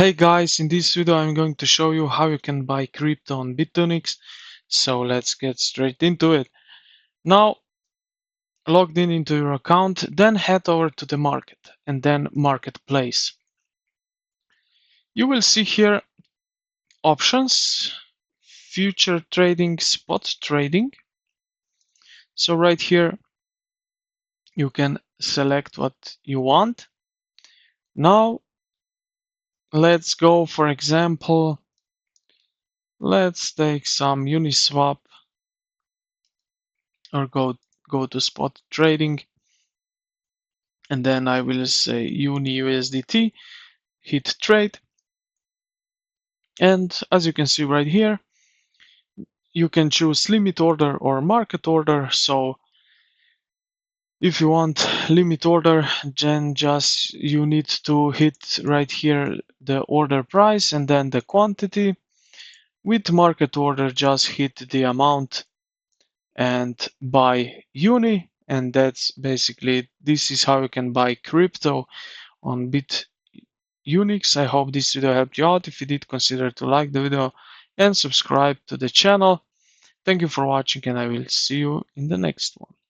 Hey guys, in this video I'm going to show you how you can buy crypto on Bitunix. So let's get straight into it. Now, logged in into your account, then head over to the market and then marketplace. You will see here options, future trading, spot trading. So right here you can select what you want. Now let's go, for example, let's take some Uniswap or go to spot trading. And then I will say Uni USDT, hit trade. And as you can see right here, you can choose limit order or market order. So if you want limit order, then just you need to hit right here the order price and then the quantity. With market order, just hit the amount and buy Uni. And that's basically, this is how you can buy crypto on Bitunix. I hope this video helped you out. If you did, consider to like the video and subscribe to the channel. Thank you for watching, and I will see you in the next one.